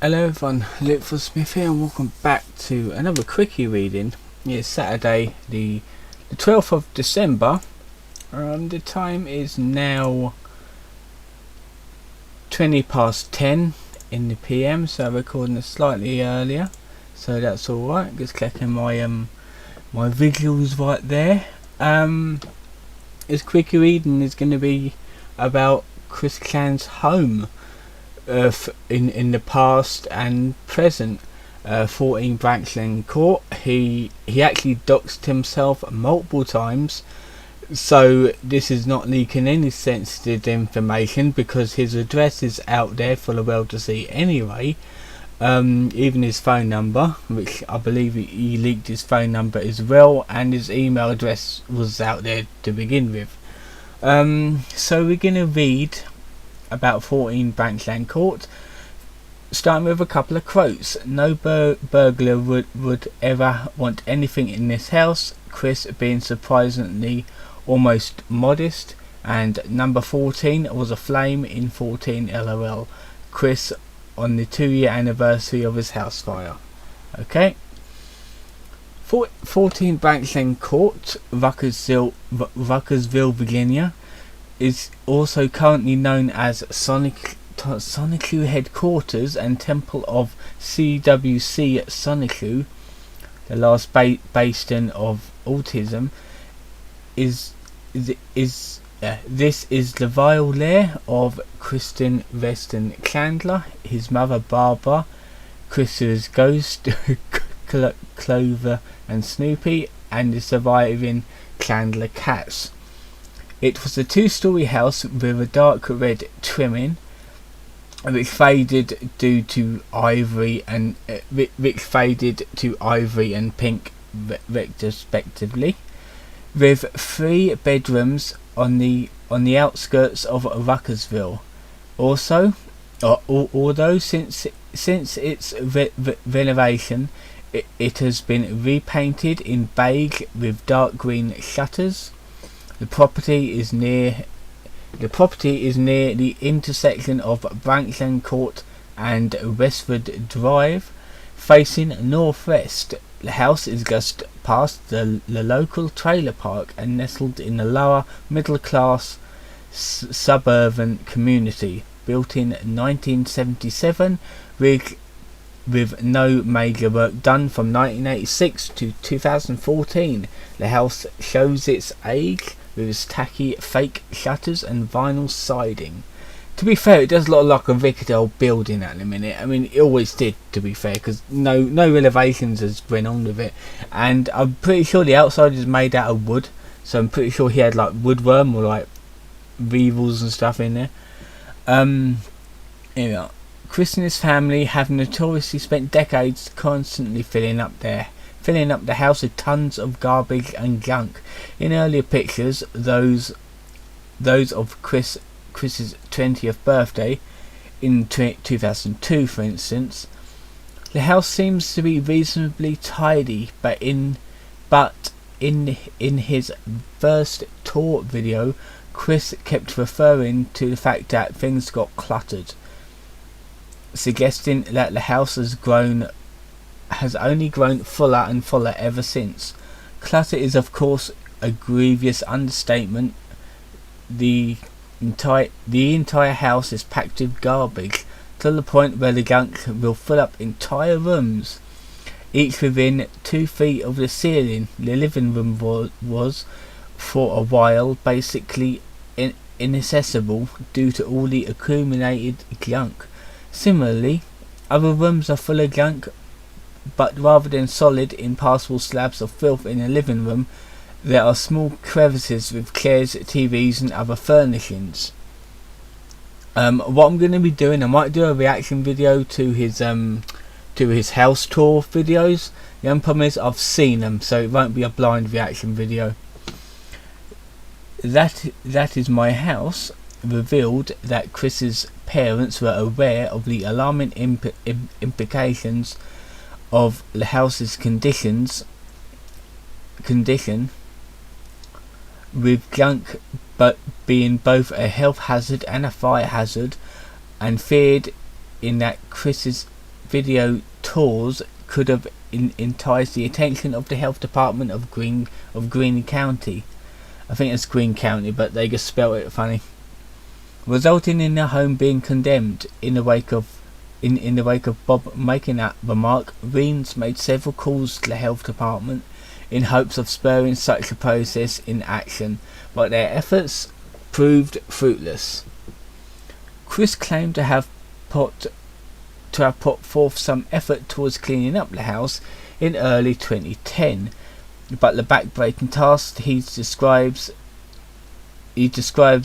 Hello everyone, Luke Smith here and welcome back to another quickie reading. It's Saturday the 12th of December. The time is now 20 past 10 in the PM, so I'm recording it slightly earlier, so that's alright. Just checking my my visuals right there. This quickie reading is going to be about Chris Clan's home. In the past and present, 14 Branchland Court. He actually doxed himself multiple times, so this is not leaking any sensitive information because his address is out there for the world to see anyway. Even his phone number, which I believe he leaked his phone number as well, and his email address was out there to begin with. So we're gonna read about 14 Branchland Court, starting with a couple of quotes. No burglar would ever want anything in this house, Chris being surprisingly almost modest. And number 14 was a flame in 14 LOL, Chris on the 2-year anniversary of his house fire. Okay. 14 Branchland Court, Ruckersville, Virginia, is also currently known as CWCki headquarters and temple of CWCki, the last bastion of autism. This is the vile lair of Kristen Weston Chandler, his mother Barbara, Chris's ghost Clover and Snoopy, and the surviving Chandler cats. It was a 2-story house with a dark red trimming, which faded to ivory and pink respectively, with 3 bedrooms on the outskirts of Ruckersville. Although since its renovation, it has been repainted in beige with dark green shutters. The property is near the intersection of Branchland Court and Westford Drive, facing northwest. The house is just past the local trailer park and nestled in the lower middle class suburban community, built in 1977 with no major work done from 1986 to 2014. The house shows its age with its tacky fake shutters and vinyl siding. To be fair, it does look like a wicked old building at the minute. I mean, it always did, to be fair, because no renovations has been on with it. And I'm pretty sure the outside is made out of wood, so I'm pretty sure he had like woodworm or like weevils and stuff in there. Here we are. Chris and his family have notoriously spent decades constantly filling up the house with tons of garbage and junk. In earlier pictures, those of Chris's 20th birthday in 2002, for instance, the house seems to be reasonably tidy, but in his first tour video, Chris kept referring to the fact that things got cluttered, suggesting that the house has only grown fuller and fuller ever since. Clutter is of course a grievous understatement. The entire house is packed with garbage, to the point where the gunk will fill up entire rooms, each within 2 feet of the ceiling. The living room was for a while basically inaccessible due to all the accumulated junk. Similarly, other rooms are full of junk, but rather than solid impassable slabs of filth in the living room, there are small crevices with chairs, TVs and other furnishings. What I'm going to be doing, I might do a reaction video to his house tour videos. The only problem is I've seen them, so it won't be a blind reaction video. That is my house revealed that Chris's parents were aware of the alarming implications of the house's condition, with junk but being both a health hazard and a fire hazard, and feared in that Chris's video tours could have enticed the attention of the health department of Greene County. I think it's Greene County, but they just spell it funny. Resulting in the home being condemned. In the wake of Bob making that remark, Reens made several calls to the health department in hopes of spurring such a process in action, but their efforts proved fruitless. Chris claimed to have put forth some effort towards cleaning up the house in early 2010, but the backbreaking task he describes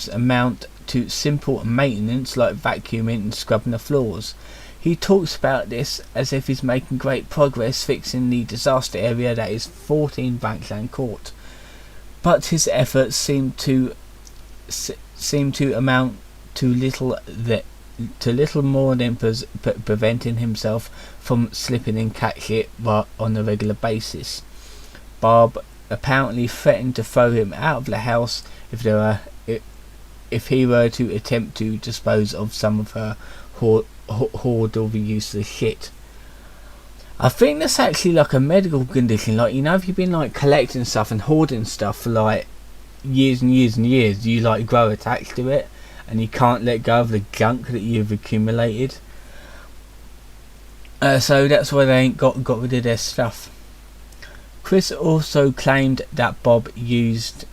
amount to simple maintenance like vacuuming and scrubbing the floors. He talks about this as if he's making great progress fixing the disaster area that is 14 Branchland Court, but his efforts seem to amount to little more than preventing himself from slipping in cat shit on a regular basis. Bob apparently threatened to throw him out of the house if he were to attempt to dispose of some of her hoard of useless shit. I think that's actually like a medical condition. Like, you know, if you've been like collecting stuff and hoarding stuff for like years and years and years, you like grow attached to it and you can't let go of the junk that you've accumulated. So that's why they ain't got rid of their stuff. Chris also claimed that Bob used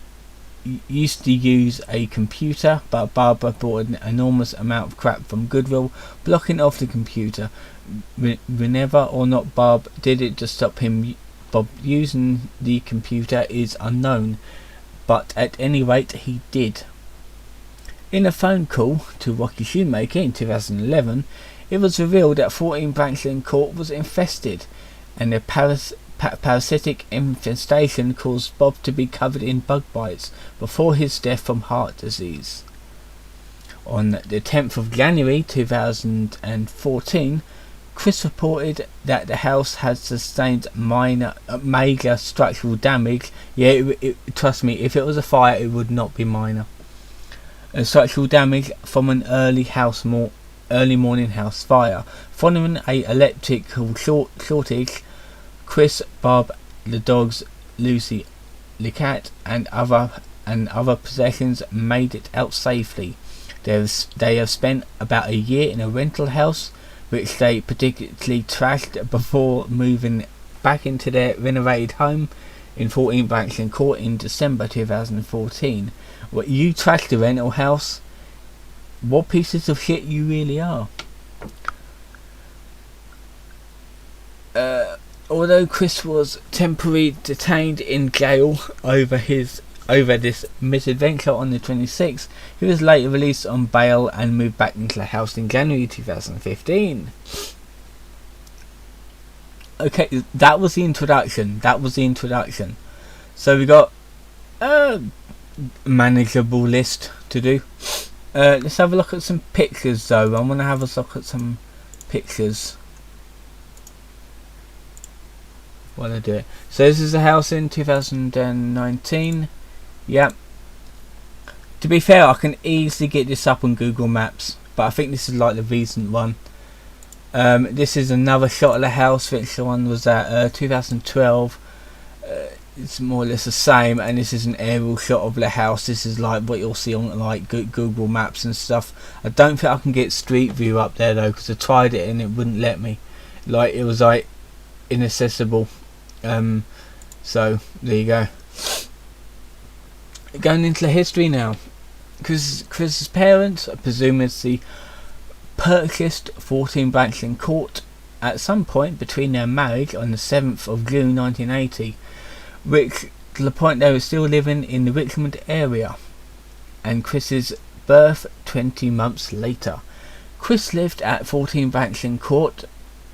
to use a computer, but Barbara bought an enormous amount of crap from Goodwill, blocking off the computer. Whenever or not Bob did it to stop Bob using the computer is unknown, but at any rate he did. In a phone call to Rocky Shoemaker in 2011, it was revealed that 14 Branchland Court was infested, and a parasitic infestation caused Bob to be covered in bug bites before his death from heart disease. On the 10th of January 2014, Chris reported that the house had sustained major structural damage. Yeah, trust me, if it was a fire it would not be minor. Structural damage from an early morning house fire. Following a electrical shortage, Chris, Bob, the dogs, Lucy, the cat, and other possessions made it out safely. They have spent about a year in a rental house, which they particularly trashed before moving back into their renovated home in 14 Branchland Court in December 2014. What, you trashed the rental house? What pieces of shit you really are. Although Chris was temporarily detained in jail over this misadventure on the 26th, he was later released on bail and moved back into the house in January 2015. Okay, that was the introduction. So we got a manageable list to do. Let's have a look at some pictures though. I want to have a look at some pictures while I do it. So this is the house in 2019. Yep. To be fair, I can easily get this up on Google Maps, but I think this is like the recent one. This is another shot of the house, which the one was at 2012. It's more or less the same, and this is an aerial shot of the house. This is like what you'll see on like Google Maps and stuff. I don't think I can get Street View up there though, because I tried it and it wouldn't let me. Like, it was like inaccessible. So there you go. Going into the history now. Chris's parents presumably purchased 14 Branchland Court at some point between their marriage on the 7th of June 1980, which to the point they were still living in the Richmond area, and Chris's birth 20 months later. Chris lived at 14 Branchland Court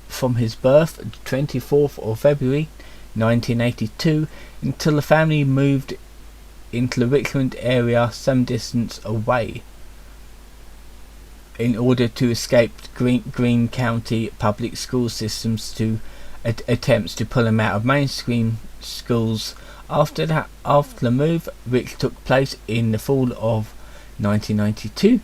from his birth, the 24th of February 1982, until the family moved into the Richmond area some distance away in order to escape Greene County public school systems to attempts to pull him out of mainstream schools. After the move, which took place in the fall of 1992,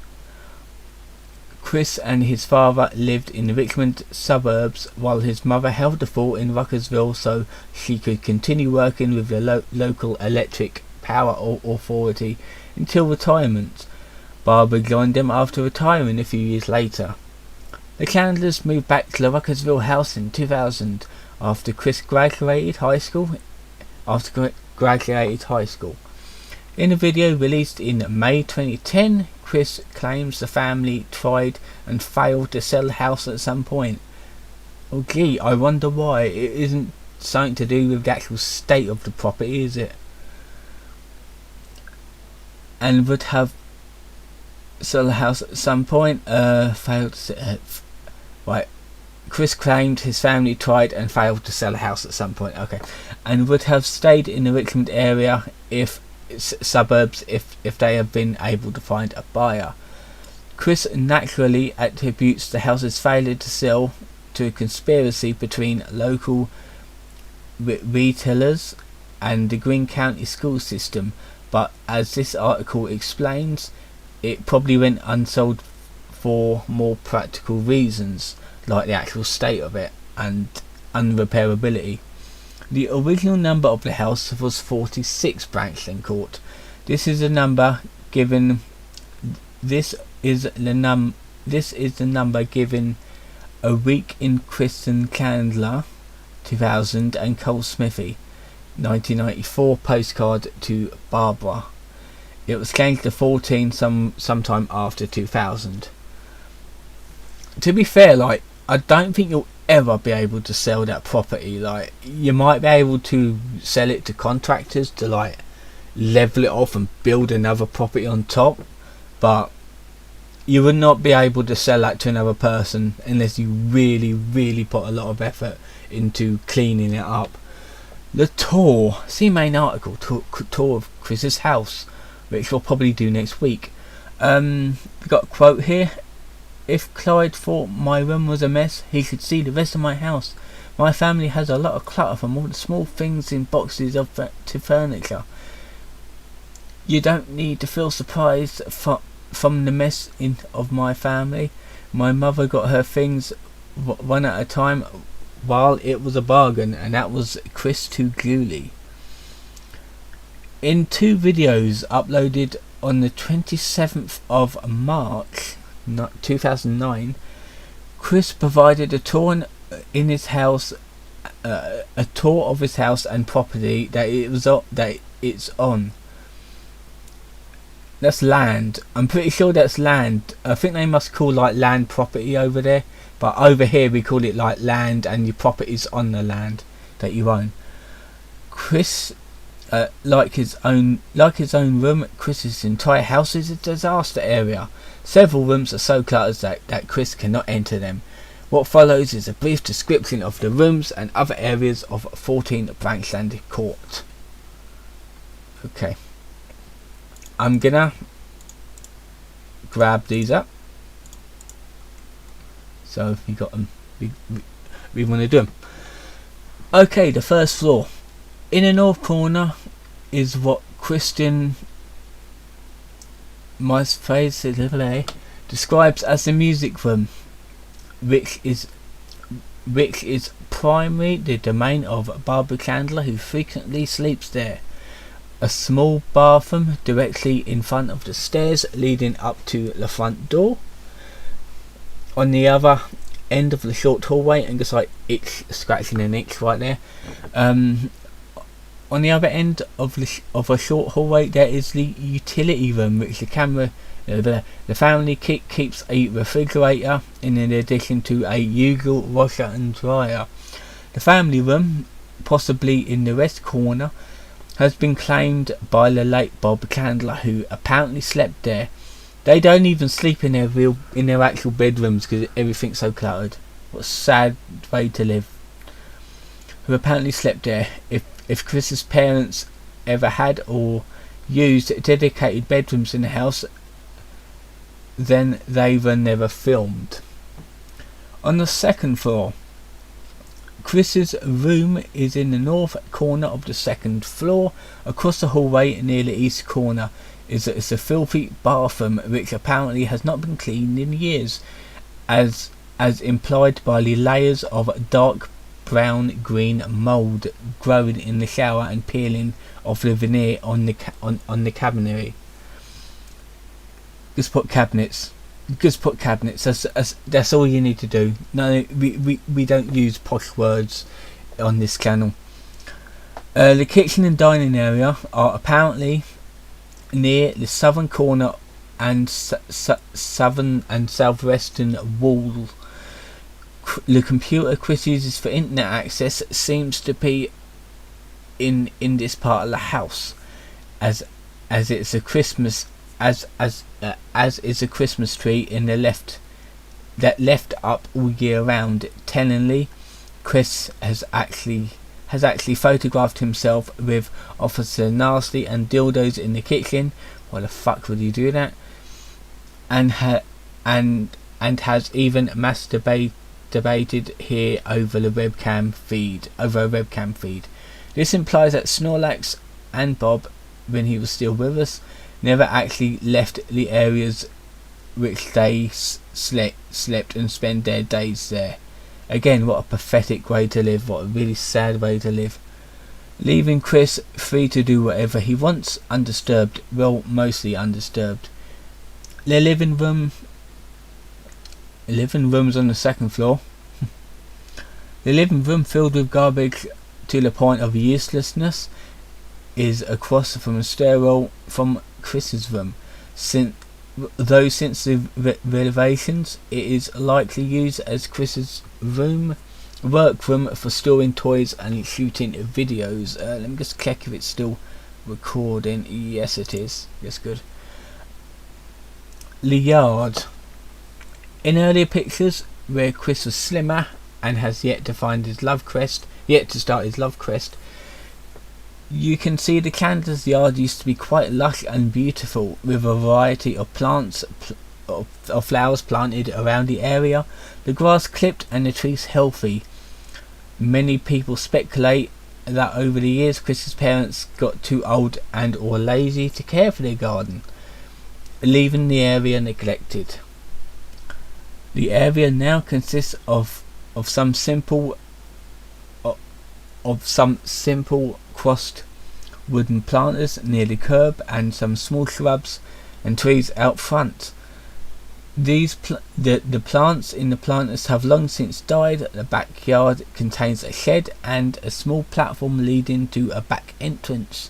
Chris and his father lived in the Richmond suburbs while his mother held the fort in Ruckersville so she could continue working with the local electric power authority until retirement. Barbara joined them after retiring a few years later. The Candlers moved back to the Ruckersville house in 2000 after Chris graduated high school. In a video released in May 2010, Chris claims the family tried and failed to sell the house at some point. Oh gee, I wonder why. It isn't something to do with the actual state of the property, is it? And would have sold the house at some point, failed to right. Chris claimed his family tried and failed to sell the house at some point, okay. And would have stayed in the Richmond area suburbs if they have been able to find a buyer. Chris naturally attributes the house's failure to sell to a conspiracy between local retailers and the Greene County school system, but as this article explains, it probably went unsold for more practical reasons, like the actual state of it and unrepairability. The original number of the house was 46 Branchland Court. This is the number given a week in Kristen Candler 2000 and Cole Smithy 1994 postcard to Barbara. It was changed to 14 sometime after 2000. To be fair, like, I don't think you'll ever be able to sell that property. Like, you might be able to sell it to contractors to like level it off and build another property on top, but you would not be able to sell that to another person unless you really put a lot of effort into cleaning it up. The tour, see main article, tour of Chris's house, which we'll probably do next week. We got a quote here. If Clyde thought my room was a mess, he should see the rest of my house. My family has a lot of clutter from all the small things in boxes to furniture. You don't need to feel surprised from the mess of my family. My mother got her things one at a time while it was a bargain, and that was Chris to Julie. In 2 videos uploaded on the 27th of March 2009, Chris provided a tour in his house, a tour of his house and property that it's on. That's land. I'm pretty sure that's land. I think they must call like land property over there, but over here we call it like land, and your property's on the land that you own. Chris, like his own room, Chris's entire house is a disaster area. Several rooms are so cluttered that Chris cannot enter them. What follows is a brief description of the rooms and other areas of 14 Branchland Court. Okay, I'm gonna grab these up. So if you got them, we want to do them. Okay, the first floor. In the north corner is what Christian describes as the music room, which is primarily the domain of Barbara Candler, who frequently sleeps there. A small bathroom directly in front of the stairs leading up to the front door. On the other end of the short hallway, and just like scratching an itch right there. On the other end of a short hallway, there is the utility room, which the family keeps a refrigerator in addition to a usual washer and dryer. The family room, possibly in the west corner, has been claimed by the late Bob Candler, who apparently slept there. They don't even sleep in their actual bedrooms because everything's so cluttered. What a sad way to live. Who apparently slept there. If Chris's parents ever had or used dedicated bedrooms in the house, then they were never filmed. On the second floor, Chris's room is in the north corner of the second floor, across the hallway near the east corner. is that it's a filthy bathroom which apparently has not been cleaned in years, as implied by the layers of dark brown green mould growing in the shower and peeling off the veneer on the cabinetry. Just put cabinets. That's all you need to do. No, we don't use posh words on this channel. The kitchen and dining area are apparently near the southern corner and southern and southwestern wall. The computer Chris uses for internet access seems to be in this part of the house, as it's a Christmas as is a Christmas tree in the left up all year round. Tellingly, Chris has actually photographed himself with Officer Nasty and dildos in the kitchen. Why the fuck would you do that? And has even masturbated here over a webcam feed. This implies that Snorlax and Bob, when he was still with us, never actually left the areas which they slept and spent their days there. Again, what a pathetic way to live, what a really sad way to live. Leaving Chris free to do whatever he wants, undisturbed, well, mostly undisturbed. Their living room's on the second floor. The living room, filled with garbage to the point of uselessness, is across from a stairwell from Chris's room. Since the renovations, it is likely used as Chris's workroom for storing toys and shooting videos. Let me just check if it's still recording. Yes, it is. Yes, good. The yard. In earlier pictures, where Chris was slimmer and has yet to start his love quest, you can see the Canada's yard used to be quite lush and beautiful, with a variety of plants of flowers planted around the area, the grass clipped and the trees healthy. Many people speculate that over the years Chris's parents got too old and or lazy to care for their garden, leaving the area neglected. The area now consists of some simple crossed wooden planters near the curb and some small shrubs and trees out front. The plants in the planters have long since died. The backyard contains a shed and a small platform leading to a back entrance.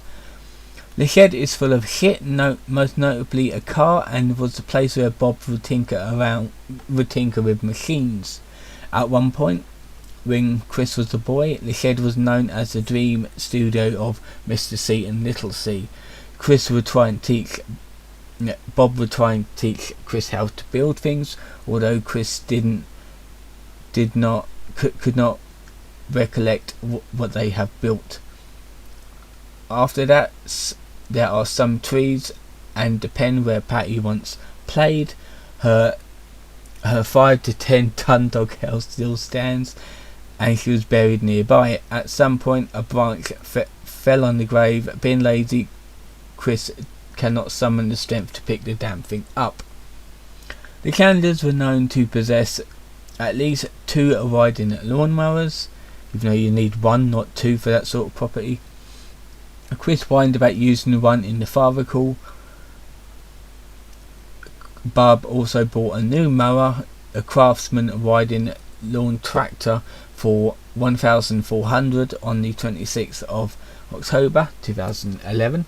The shed is full of shit, most notably a car, and was the place where Bob would tinker with machines. At one point, when Chris was a boy, the shed was known as the dream studio of Mr. C and Little C. Bob would try and teach Chris how to build things, although Chris could not recollect what they have built. After that, there are some trees and the pen where Patty once played. Her 5 to 10 ton doghouse still stands, and she was buried nearby. At some point, a branch fell on the grave. Being lazy, Chris cannot summon the strength to pick the damn thing up. The Canadas were known to possess at least 2 riding lawnmowers, even though you need 1, not 2, for that sort of property. Chris whined about using one in the father call. Bob also bought a new mower, a Craftsman riding lawn tractor, for $1,400 on the 26th of October 2011.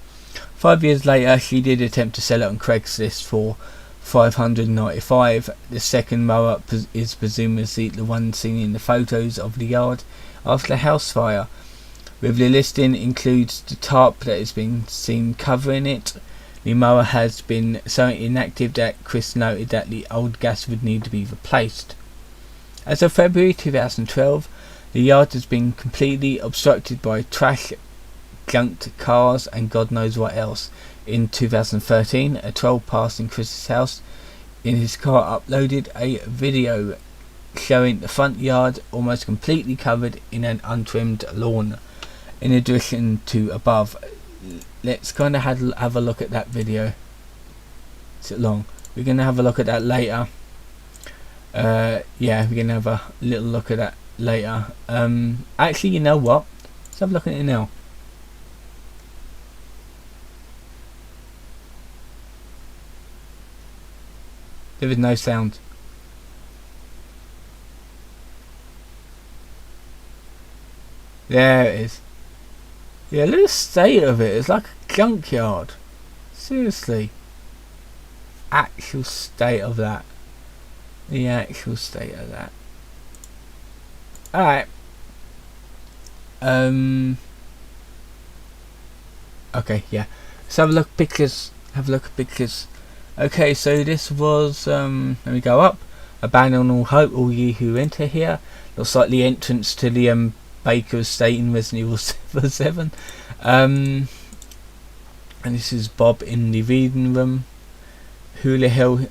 5 years later, she did attempt to sell it on Craigslist for $595. The second mower is presumably the one seen in the photos of the yard after the house fire, with the listing includes the tarp that has been seen covering it. The mower has been so inactive that Chris noted that the old gas would need to be replaced. As of February 2012, the yard has been completely obstructed by trash, junked cars and God knows what else. In 2013, a troll passing Chris's house in his car uploaded a video showing the front yard almost completely covered in an untrimmed lawn. In addition to above, let's kind of have a look at that video. Is it long? We're gonna have a look at that later. Yeah, we're gonna have a little look at that later. Actually, you know what? Let's have a look at it now. There is no sound. There it is. Yeah, look at the state of it. It's like a junkyard. Seriously. Actual state of that. The actual state of that. Alright. Okay, yeah. Let's have a look at pictures. Have a look at pictures. Okay, so this was let me go up. Abandon all hope, all ye who enter here. Looks like the entrance to the Baker Estate in Resident Evil 7. And this is Bob in the reading room. Hula Hill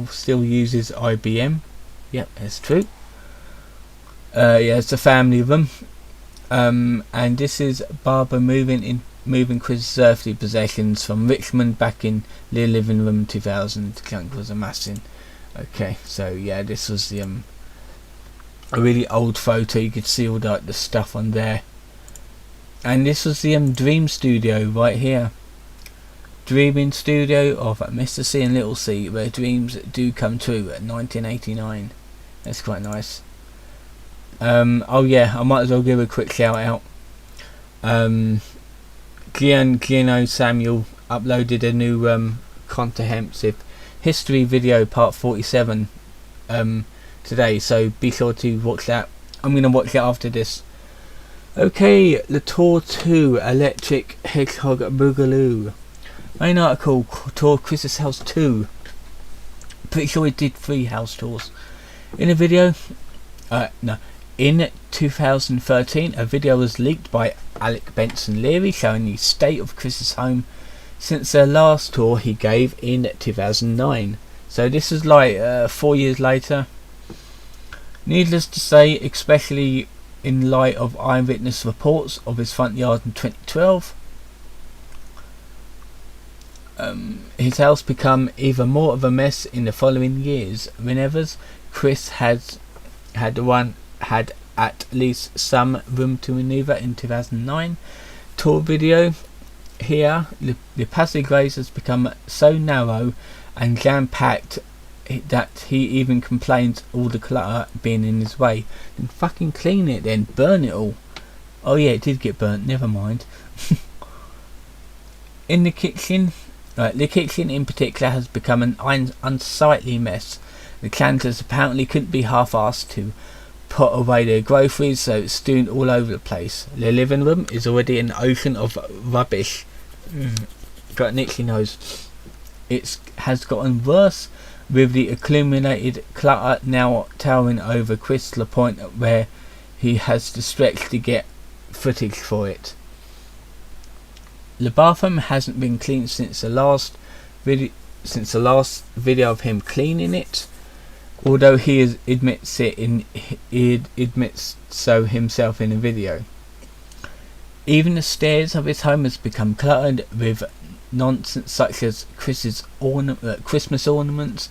still uses IBM. Yep, that's true. Yeah, it's a family room. And this is Barbara moving Chris's earthly possessions from Richmond back in the living room 2000. Clunk was amassing. Okay, so yeah, this was the a really old photo. You could see all the stuff on there. And this was the Dream Studio right here. Dreaming Studio of Mr. C and Little C, where dreams do come true, at 1989. That's quite nice. Oh yeah, I might as well give a quick shout out. Gino Samuel uploaded a new comprehensive history video, part 47, today, so be sure to watch that. I'm going to watch it after this. Okay, the Tour 2 Electric Hedgehog Boogaloo. Main article, Tour Chris's House 2. Pretty sure he did 3 house tours. In a video, no. In 2013, a video was leaked by Alec Benson Leary showing the state of Chris's home since their last tour he gave in 2009. So this is like 4 years later. Needless to say, especially in light of eyewitness reports of his front yard in 2012, his house become even more of a mess in the following years. Whenever Chris had at least some room to maneuver in 2009 tour video. Here, the passageways has become so narrow and jam-packed that he even complains all the clutter being in his way. Then fucking clean it then, burn it all. Oh yeah, it did get burnt, never mind. In the kitchen, the kitchen in particular has become an unsightly mess. The cleaners apparently couldn't be half-arsed to put away their groceries, so it's strewn all over the place. The living room is already an ocean of rubbish. Got an itchy nose. It has gotten worse, with the accumulated clutter now towering over Chris to the point where he has to stretch to get footage for it. The bathroom hasn't been cleaned since the last video of him cleaning it. Although he admits so himself in a video. Even the stairs of his home has become cluttered with nonsense such as Chris's Christmas ornaments,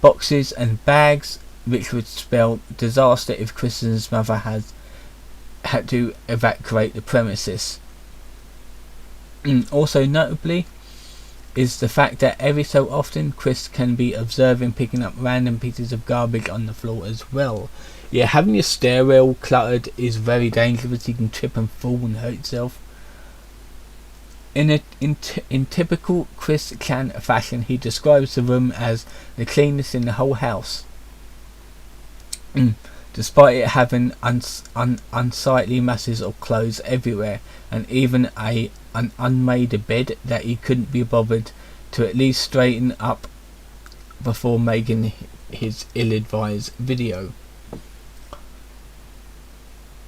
boxes and bags, which would spell disaster if Chris's mother had to evacuate the premises. Also notably is the fact that every so often Chris can be observed picking up random pieces of garbage on the floor as well. Yeah, having your stairwell cluttered is very dangerous. You can trip and fall and hurt yourself. In typical Chris Chan fashion, he describes the room as the cleanest in the whole house. Despite it having unsightly masses of clothes everywhere, and even an unmade bed that he couldn't be bothered to at least straighten up before making his ill-advised video.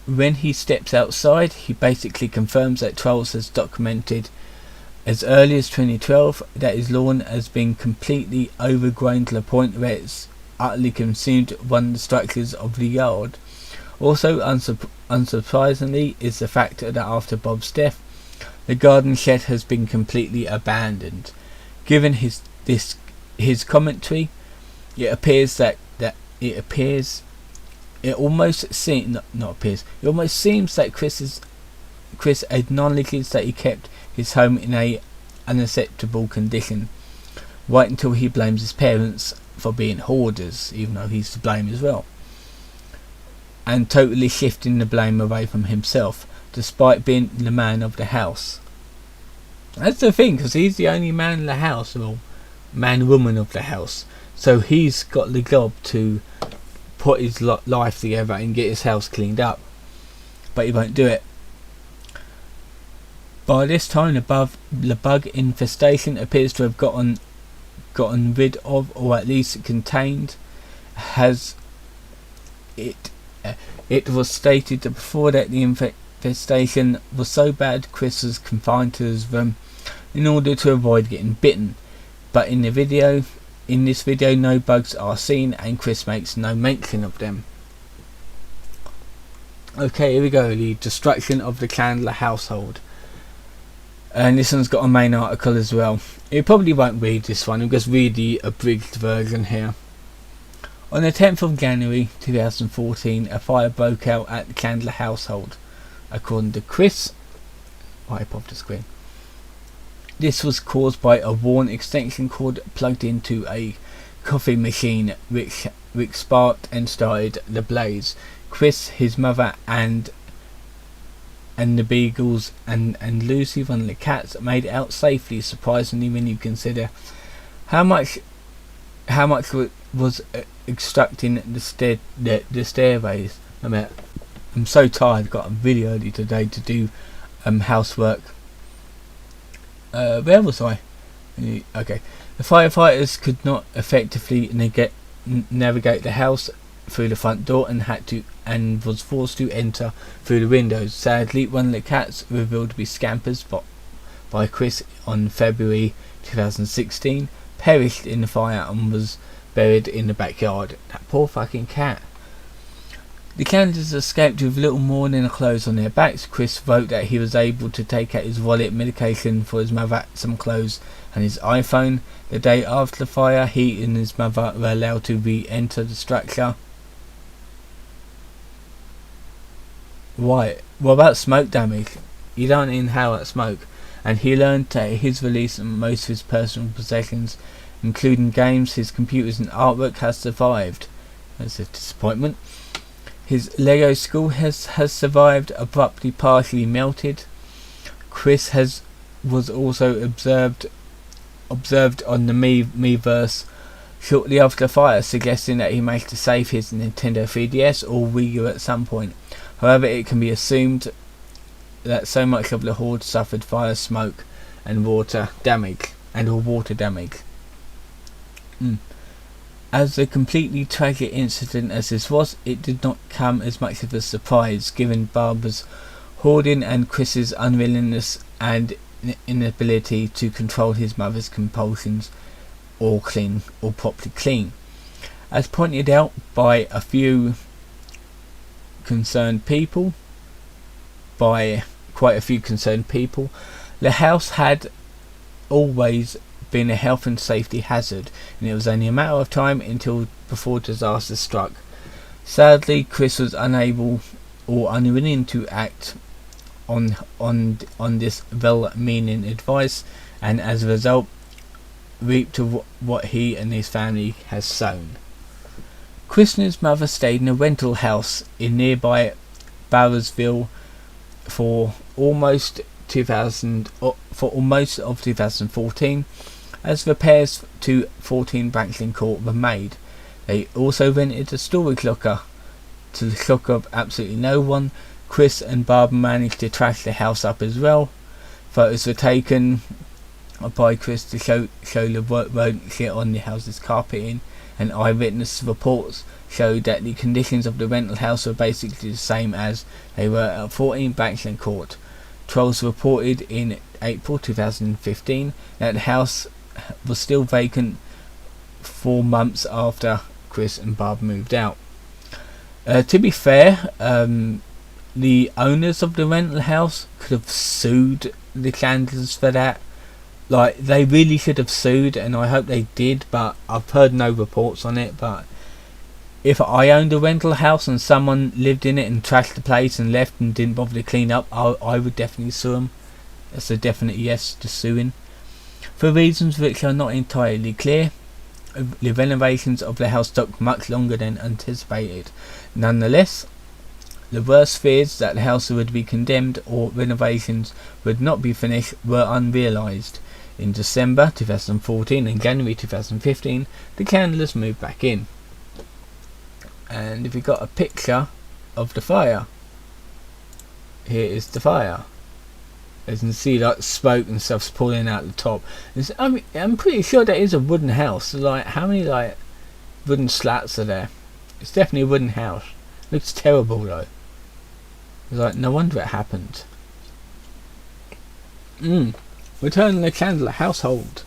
When he steps outside, he basically confirms that Trolls has documented as early as 2012 that his lawn has been completely overgrown to the point where it's utterly consumed one of the structures of the yard. Also unsurprisingly is the fact that after Bob's death, the garden shed has been completely abandoned. Given his his commentary, it almost seems that Chris acknowledges that he kept his home in a unacceptable condition, right until he blames his parents for being hoarders, even though he's to blame as well, and totally shifting the blame away from himself, despite being the man of the house. That's the thing, because he's the only man in the house, or man-woman of the house, so he's got the job to put his life together and get his house cleaned up, but he won't do it. By this time, the bug infestation appears to have gotten rid of, or at least contained. It was stated that before that the infestation was so bad, Chris was confined to his room in order to avoid getting bitten. But in this video, no bugs are seen, and Chris makes no mention of them. Okay, here we go. The destruction of the Chandler household. And this one's got a main article as well. You probably won't read this one, you'll just read the abridged version here. On the 10th of January 2014, a fire broke out at the Chandler household. According to Chris, wipe off the screen. This was caused by a worn extension cord plugged into a coffee machine, which sparked and started the blaze. Chris, his mother, and the beagles and Lucy, one of the cats, made it out safely, surprisingly when you consider how much was obstructing the stairways. I'm so tired, got up really early today to do housework. Where was I? Okay. The firefighters could not effectively navigate the house through the front door and was forced to enter through the windows. Sadly, one of the cats, revealed to be Scampers by Chris on February 2016, perished in the fire and was buried in the backyard. That poor fucking cat. The candidates escaped with little more than the clothes on their backs. Chris wrote that he was able to take out his wallet, medication for his mother, some clothes, and his iPhone. The day after the fire, he and his mother were allowed to re-enter the structure. Why? What about smoke damage? You don't inhale that smoke. And he learned that his release and most of his personal possessions, including games, his computers and artwork, has survived. That's a disappointment. His Lego school has survived, abruptly partially melted. Chris was also observed on the Miiverse shortly after the fire, suggesting that he managed to save his Nintendo 3DS or Wii U at some point. However, it can be assumed that so much of the horde suffered fire, smoke, and water damage. As a completely tragic incident as this was, it did not come as much of a surprise, given Barbara's hoarding and Chris's unwillingness and inability to control his mother's compulsions or properly clean. As pointed out by a few concerned people, the house had always been a health and safety hazard, and it was only a matter of time before disaster struck. Sadly, Chris was unable or unwilling to act on this well-meaning advice, and as a result reaped what he and his family has sown. Chris and his mother stayed in a rental house in nearby Barrows-ville for almost of 2014, as repairs to 14 Branchland Court were made. They also rented a storage locker. To the shock of absolutely no one, Chris and Barbara managed to trash the house up as well. Photos were taken by Chris to show the rodent shit on the house's carpeting, and eyewitness reports showed that the conditions of the rental house were basically the same as they were at 14 Branchland Court. Trolls reported in April 2015 that the house was still vacant 4 months after Chris and Barb moved out. To be fair, the owners of the rental house could have sued the Chandlers for that, like, they really should have sued, and I hope they did, but I've heard no reports on it. But if I owned a rental house and someone lived in it and trashed the place and left and didn't bother to clean up, I would definitely sue them. That's a definite yes to suing. For reasons which are not entirely clear, the renovations of the house took much longer than anticipated. Nonetheless, the worst fears that the house would be condemned or renovations would not be finished were unrealised. In December 2014 and January 2015, the Candlers moved back in. And if you got a picture of the fire, here is the fire. As you can see, like, smoke and stuff's pouring out the top. I'm pretty sure that is a wooden house. Like, how many like wooden slats are there? It's definitely a wooden house. Looks terrible though. It's like, no wonder it happened. Return of the Candler household.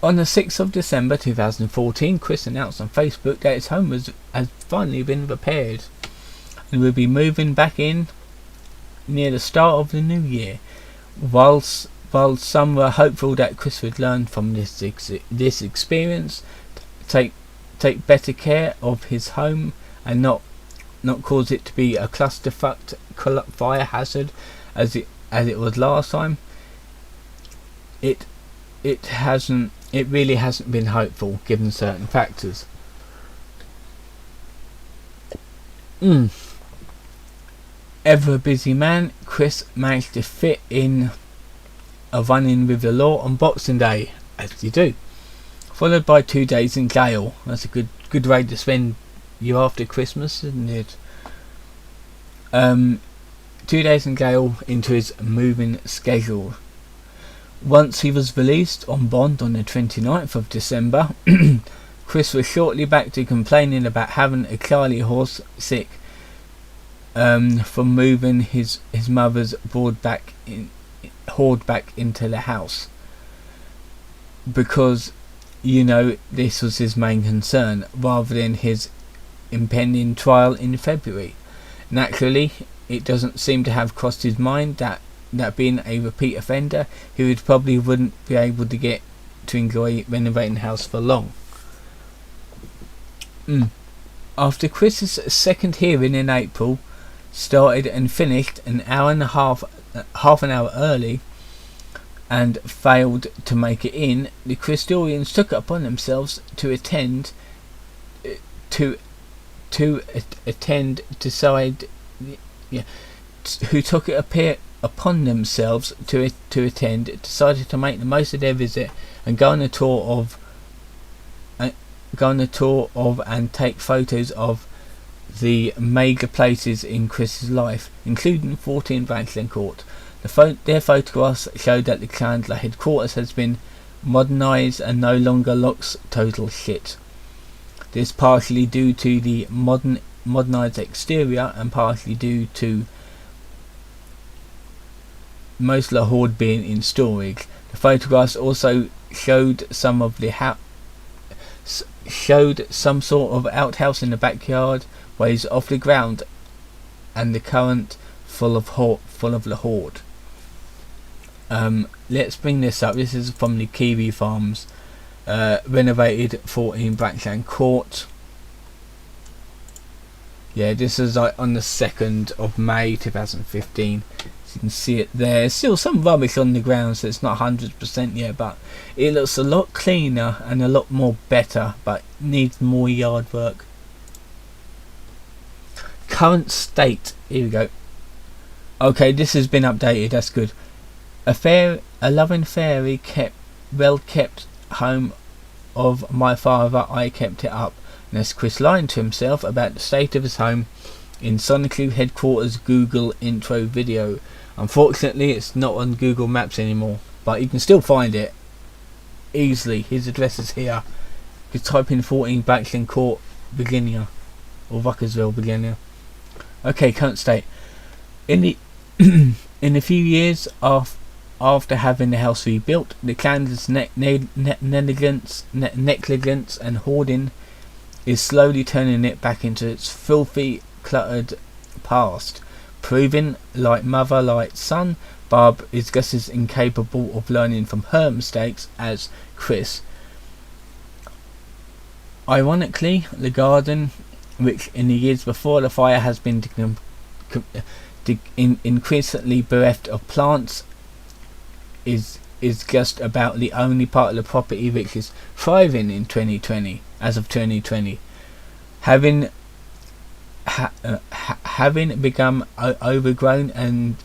On the 6th of December 2014, Chris announced on Facebook that his home has finally been repaired and will be moving back in near the start of the new year. While some were hopeful that Chris would learn from this experience, take better care of his home and not cause it to be a clusterfuck fire hazard as it was last time, it really hasn't been hopeful given certain factors. Ever a busy man, Chris managed to fit in a run-in with the law on Boxing Day, as you do, followed by 2 days in jail. That's a good way to spend you after Christmas, isn't it? 2 days in jail into his moving schedule. Once he was released on bond on the 29th of December, Chris was shortly back to complaining about having a Charlie horse sick from moving his mother's hoard back into the house, because this was his main concern rather than his impending trial in February. Naturally, it doesn't seem to have crossed his mind that being a repeat offender, he would probably wouldn't be able to get to enjoy renovating the house for long. After Chris's second hearing in April started and finished an hour and a half an hour early and failed to make it in, the Christorians took it upon themselves to attend decided to make the most of their visit and go on a tour of and take photos of the major places in Chris's life, including 14 Branchland Court. Their photographs showed that the Chandler headquarters has been modernised and no longer looks total shit. This partially due to the modernised exterior and partially due to most of the hoard being in storage. The photographs also showed some sort of outhouse in the backyard, ways off the ground, and the current full of the hoard. Let's bring this up. This is from the Kiwi Farms, renovated 14 Branchland Court. Yeah, this is like on the 2nd of May 2015. As you can see it there. There's still some rubbish on the ground, so it's not 100% yet, but it looks a lot cleaner and a lot more better, but needs more yard work. Current state. Here we go. Okay, this has been updated. That's good. A loving fairy well kept home of my father. I kept it up. And that's Chris lying to himself about the state of his home in Soniclu headquarters Google intro video. Unfortunately, it's not on Google Maps anymore, but you can still find it easily. His address is here. You can type in 14 Branchland Court, Virginia, or Ruckersville, Virginia. Okay, current state. In a few years after having the house rebuilt, the Candler's negligence and hoarding is slowly turning it back into its filthy, cluttered past, proving, like mother, like son, Barb is just as incapable of learning from her mistakes as Chris. Ironically, the garden, which in the years before the fire has been increasingly bereft of plants, is just about the only part of the property which is thriving in 2020, as of 2020, having become overgrown and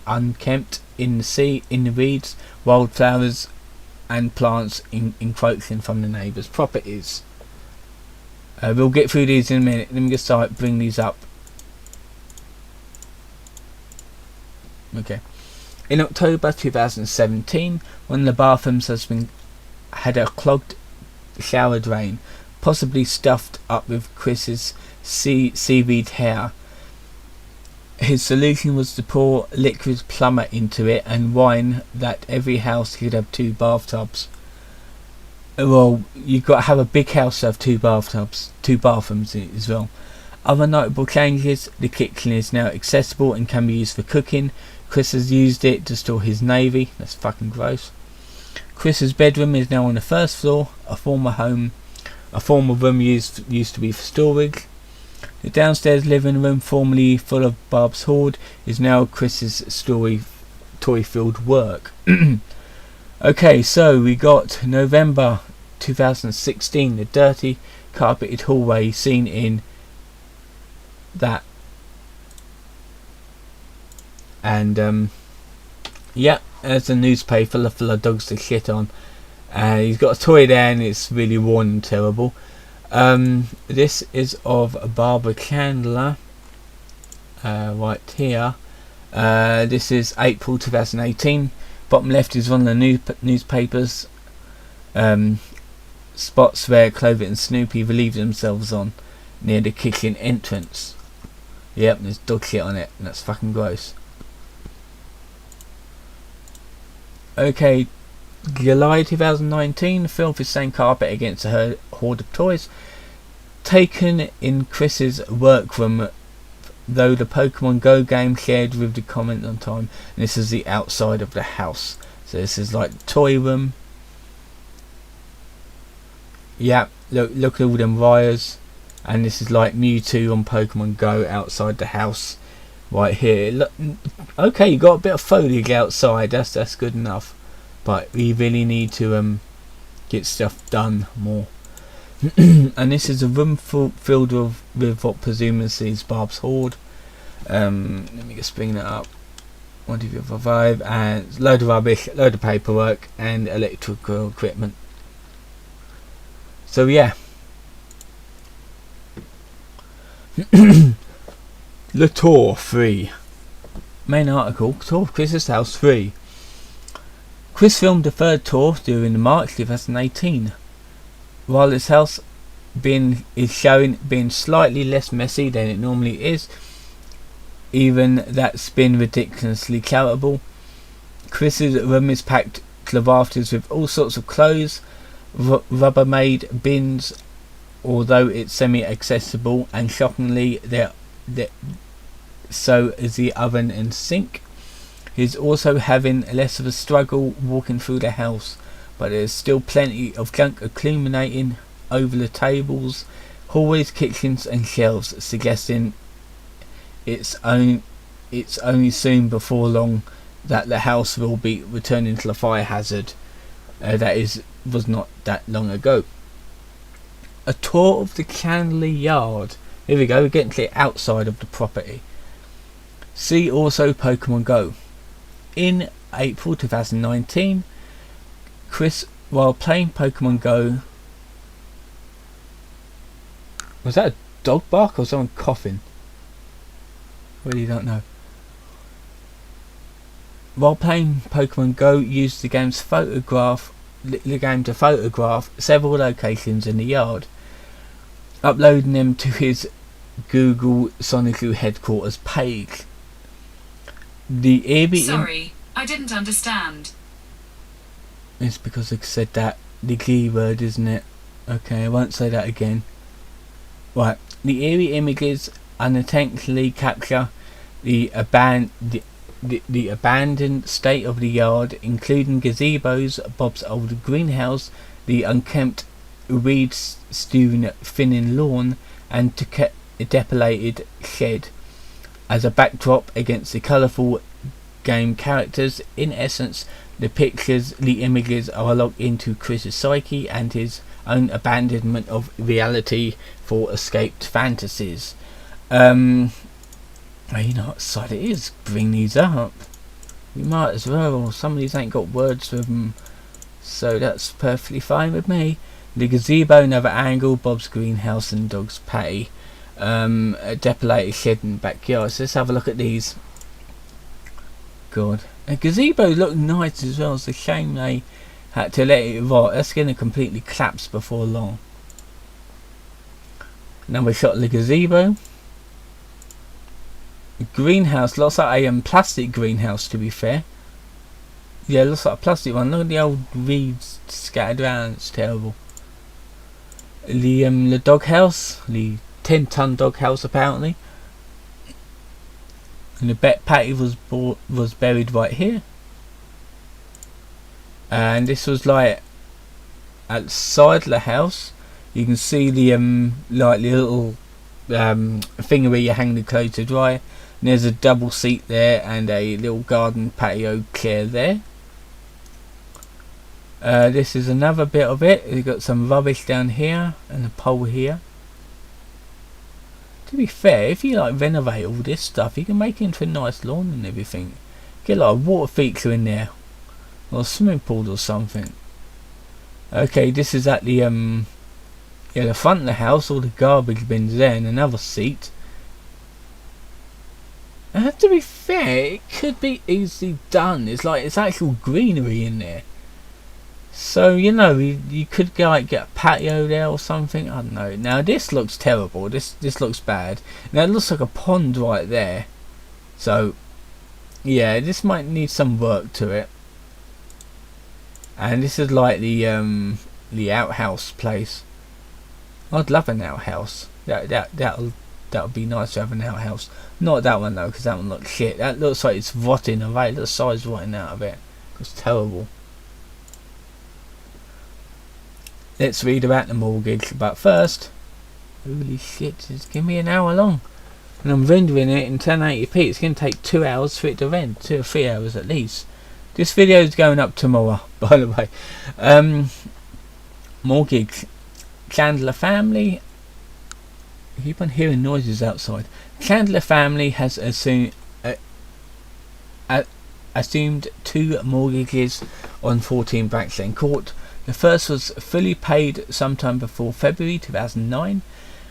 unkempt in the weeds, wildflowers and plants encroaching from the neighbours' properties. We'll get through these in a minute. Let me just bring these up. Okay. In October 2017, one of the bathrooms had a clogged shower drain, possibly stuffed up with Chris's seaweed hair. His solution was to pour liquid plumber into it and whine that every house could have 2 bathtubs. Well, you've got to have a big house to have 2 bathtubs, 2 bathrooms in it as well. Other notable changes: the kitchen is now accessible and can be used for cooking. Chris has used it to store his navy. That's fucking gross. Chris's bedroom is now on the 1st floor. A former room used to be for storage. The downstairs living room, formerly full of Barb's hoard, is now Chris's toy-filled work. Okay, so we got November 2016, the dirty carpeted hallway seen in that. And yeah, there's a newspaper full of dogs to shit on. He's got a toy there and it's really worn and terrible. This is of Barbara Chandler, right here. This is April 2018. Bottom left is one of the newspapers. Spots where Clover and Snoopy relieve themselves on near the kitchen entrance. Yep, there's dog shit on it, and that's fucking gross. Okay, July 2019, filth is stained carpet against a hoard of toys. Taken in Chris's workroom, though the Pokemon Go game shared with the comment on time. And this is the outside of the house. So this is like the toy room. Yeah, look at all them wires. And this is like Mewtwo on Pokemon Go outside the house. Right here. Look, okay, you got a bit of foliage outside. That's good enough. But we really need to get stuff done more. And this is a room filled with what presumably is Barb's hoard. Let me just bring that up. 1, 2, 3, 4, 5, and load of rubbish, load of paperwork, and electrical equipment. So yeah. Le Tour 3. Main article: Tour of Chris's house 3. Chris filmed the 3rd tour during March 2018. While his house is showing being slightly less messy than it normally is, even that's been ridiculously charitable. Chris's room is packed to the rafters with all sorts of clothes, Rubbermaid bins, although it's semi-accessible, and shockingly so is the oven and sink. He's also having less of a struggle walking through the house, but there's still plenty of junk accumulating over the tables, hallways, kitchens and shelves, suggesting it's only soon before long that the house will be returning to the fire hazard was not that long ago. A tour of the Chandler yard. Here we go, we're getting to the outside of the property. See also Pokemon Go. In April 2019, Chris, while playing Pokemon Go... Was that a dog bark or someone coughing? I really don't know. While playing Pokemon Go, used the game to photograph several locations in the yard, uploading them to his Google Sonic headquarters page. Sorry, I didn't understand. It's because I said that, the key word, isn't it? Okay, I won't say that again. Right, the eerie images unintentionally capture the the abandoned state of the yard, including gazebos, Bob's old greenhouse, the unkempt weed-strewn thinning lawn, and depolated shed as a backdrop against the colourful game characters. In essence, the images are a look into Chris's psyche and his own abandonment of reality for escaped fantasies. You know what side it is? Bring these up. We might as well. Some of these ain't got words with them, so that's perfectly fine with me. The gazebo, another angle, Bob's greenhouse and dog's patty. A depolated shed in the backyard. So let's have a look at these. God, a gazebo looked nice as well. It's a shame they had to let it rot. That's going to completely collapse before long. Another shot of the gazebo. A greenhouse looks like a plastic greenhouse, to be fair. Yeah, it looks like a plastic one. Look at the old weeds scattered around. It's terrible. The doghouse, the 10-ton doghouse apparently. And the patty was buried right here. And this was like at the side of the house. You can see the like the little thing where you hang the clothes to dry. And there's a double seat there and a little garden patio chair there. This is another bit of it. We've got some rubbish down here and a pole here. To be fair, if you like renovate all this stuff, you can make it into a nice lawn and everything. Get like a water feature in there, or a swimming pool or something. Okay, this is at the the front of the house. All the garbage bins there, and another seat. To be fair, it could be easily done. It's like it's actual greenery in there. So, you know, you could go like get a patio there or something. I don't know. Now this looks terrible. This looks bad. Now it looks like a pond right there. So yeah, this might need some work to it. And this is like the outhouse place. I'd love an outhouse. That'll be nice to have an outhouse. Not that one though, because that one looks shit. That looks like it's rotting away. Look at the size rotting out of it. It's terrible. Let's read about the mortgage, but first, holy shit, just give me an hour long. And I'm rendering it in 1080p. It's going to take 2 hours for it to render, 2 or 3 hours at least. This video is going up tomorrow, by the way. Mortgage. Chandler family. I keep on hearing noises outside. Chandler family has assumed 2 mortgages on 14 Branchland Court. The first was fully paid sometime before February 2009,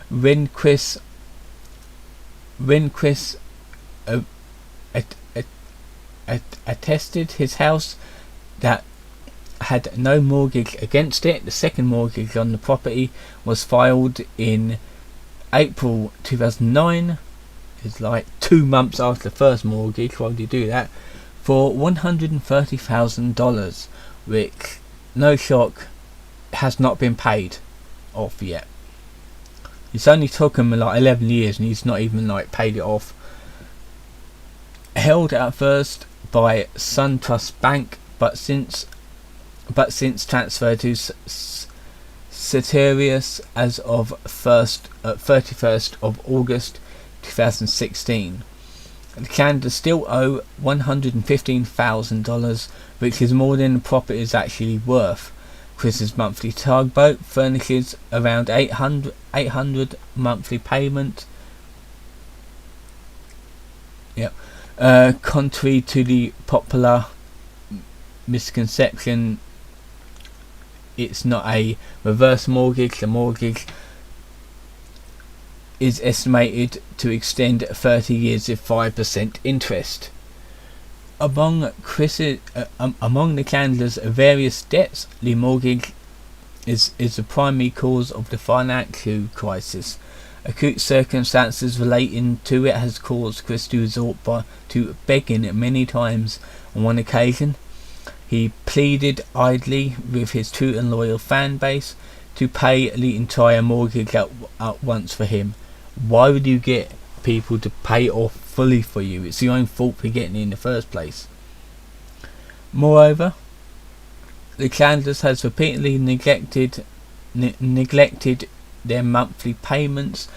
when Chris attested his house that had no mortgage against it. The second mortgage on the property was filed in April 2009. It's like 2 months after the first mortgage. Why would you do that? For $130,000, which, no shock, has not been paid off yet. It's only took him like 11 years and he's not even like paid it off. Held at first by SunTrust Bank, but since transferred to Ceterius as of 31st of August 2016. The Chandlers still owe $115,000, which is more than the property is actually worth. Chris's monthly tugboat furnishes around 800 monthly payment. Yep. Contrary to the popular misconception, it's not a reverse mortgage. The mortgage is estimated to extend 30 years with 5% interest. Among the Chandlers' various debts, the mortgage is the primary cause of the financial crisis. Acute circumstances relating to it has caused Chris to resort to begging many times. On one occasion, he pleaded idly with his true and loyal fan base to pay the entire mortgage at once for him. Why would you get people to pay off fully for you. It's your own fault for getting in the first place. Moreover, the Chandlers has repeatedly neglected their monthly payments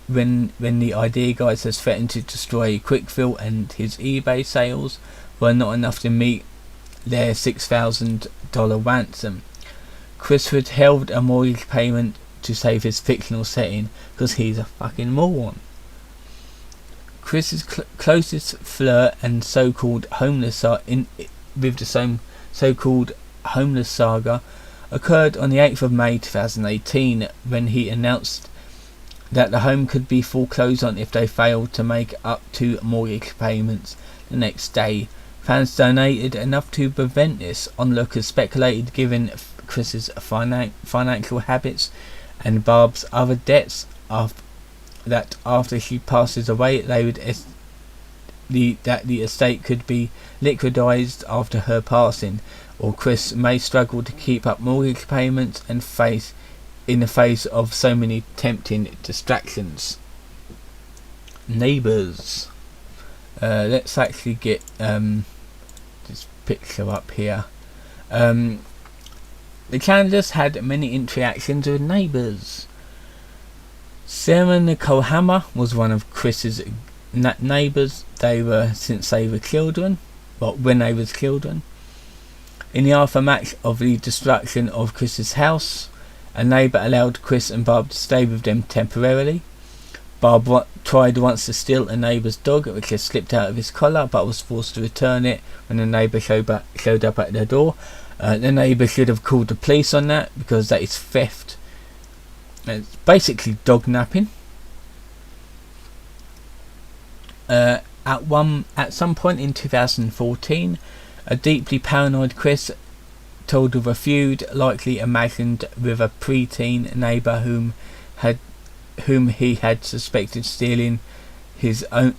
when the idea guys has threatened to destroy Quickfield, and his eBay sales were not enough to meet their $6,000 ransom. Chris withheld a mortgage payment to save his fictional setting because he's a fucking moron. Chris's closest flirt and so-called homeless homeless saga occurred on the 8th of May 2018 when he announced that the home could be foreclosed on if they failed to make up to mortgage payments. The next day, fans donated enough to prevent this. Onlookers speculated, given Chris's financial habits and Barb's other debts, that after she passes away, they would that the estate could be liquidated after her passing, or Chris may struggle to keep up mortgage payments and in the face of so many tempting distractions. Neighbours. Let's actually get this picture up here. The Chandlers had many interactions with neighbours. Sarah Nicole Hammer was one of Chris's neighbours. They were since they were children, when they was children. In the aftermath of the destruction of Chris's house, a neighbour allowed Chris and Barb to stay with them temporarily. Barb tried once to steal a neighbour's dog, which had slipped out of his collar, but was forced to return it when the neighbour showed up at their door. The neighbour should have called the police on that, because that is theft. It's basically dog napping. At some point in 2014, a deeply paranoid Chris told of a feud likely imagined with a preteen neighbour whom he had suspected stealing his old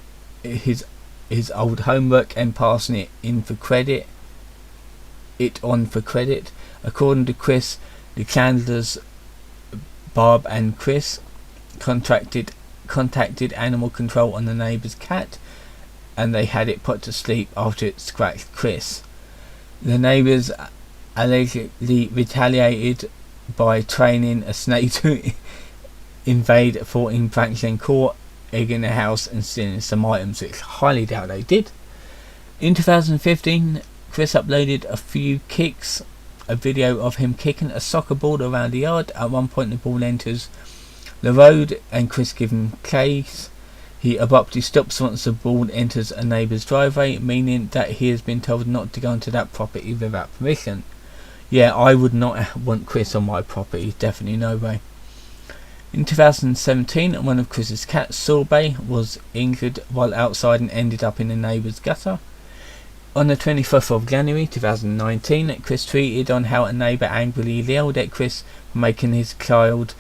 homework and passing it on for credit. According to Chris, the Chandlers, Barb and Chris, contacted animal control on the neighbour's cat, and they had it put to sleep after it scratched Chris. The neighbours allegedly retaliated by training a snake to invade 14 Branchland Court, egging the house and stealing some items, which I highly doubt they did. In 2015, Chris uploaded a video of him kicking a soccer ball around the yard. At one point the ball enters the road and Chris gives him chase. He abruptly stops once the ball enters a neighbour's driveway, meaning that he has been told not to go into that property without permission. Yeah, I would not want Chris on my property, definitely no way. In 2017, one of Chris's cats, Sorbet, was injured while outside and ended up in a neighbour's gutter. On the 25th of January 2019, Chris tweeted on how a neighbour angrily yelled at Chris for making his child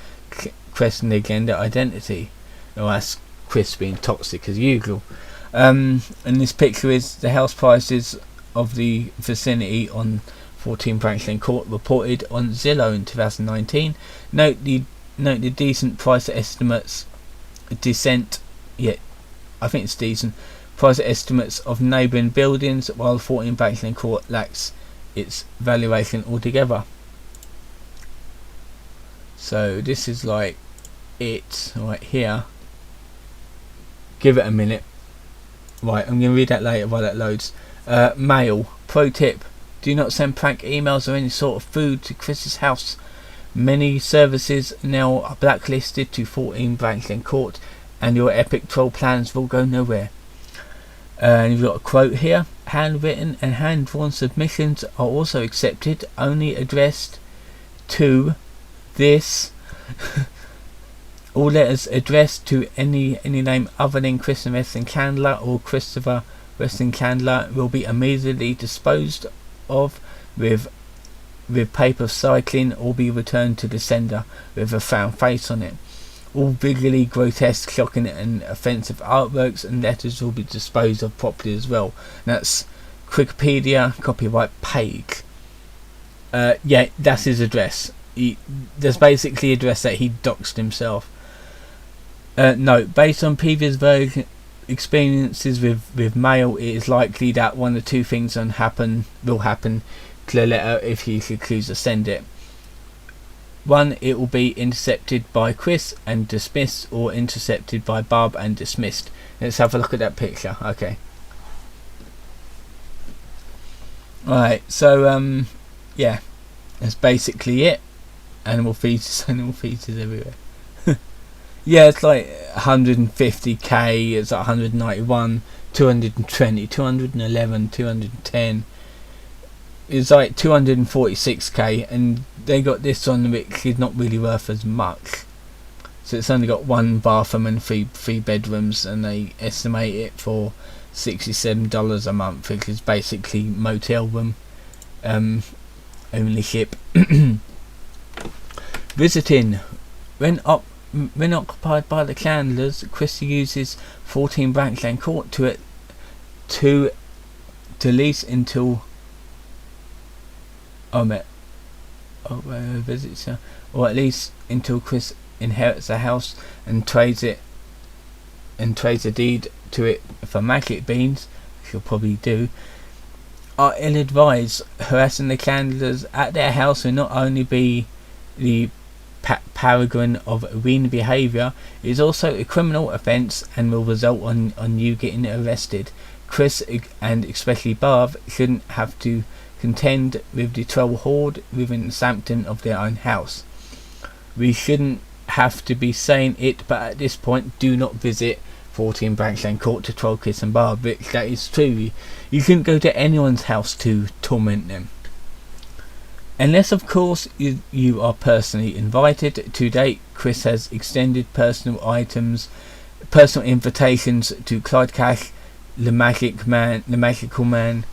question their gender identity. Well, that's Chris being toxic as usual. And this picture is the house prices of the vicinity on 14 Branchland Court reported on Zillow in 2019. Note the decent price estimates descent. Yeah, I think it's decent price estimates of neighbouring buildings, while 14 Branchland Court lacks its valuation altogether. So this is like it right here. Give it a minute. Right, I'm going to read that later while that loads. Mail. Pro tip. Do not send prank emails or any sort of food to Chris's house. Many services now are blacklisted to 14 Branchland Court, and your epic troll plans will go nowhere. And you've got a quote here. Handwritten and hand-drawn submissions are also accepted, only addressed to this. All letters addressed to any name other than Kristen Weston Chandler or Christopher Weston Chandler will be immediately disposed of with paper cycling, or be returned to the sender with a frown face on it. All visually grotesque, shocking and offensive artworks and letters will be disposed of properly as well. And that's Wikipedia copyright page. Yeah, that's his address. There's basically address that he doxed himself. No, based on previous version experiences with mail, it is likely that one or two things will happen to the letter if he should choose to send it. One, it will be intercepted by Chris and dismissed, or intercepted by Barb and dismissed. Let's have a look at that picture. Okay. Alright, so yeah, that's basically it. Animal feces everywhere. Yeah, it's like 150k, it's like 191, 220, 211, 210. It's like 246k, and they got this on which is not really worth as much. So it's only got one bathroom and three bedrooms, and they estimate it for $67 a month, which is basically motel room ownership. Visiting. When occupied by the Chandlers, Chris uses 14 Branchland Court to lease until visits her, or at least until Chris inherits the house and trades a deed to it for magic beans, which he'll probably do. Are ill-advised. Harassing the Chandlers at their house will not only be the paragon of arena behaviour, it is also a criminal offence and will result on you getting arrested. Chris, and especially Barb, shouldn't have to contend with the troll horde within the sanctum of their own house. We shouldn't have to be saying it, but at this point, do not visit 14 Branchland Court to troll Chris and Barb, which that is true. You shouldn't go to anyone's house to torment them. Unless, of course, you are personally invited. To date, Chris has extended personal invitations to Clyde Cash, the Magical Man,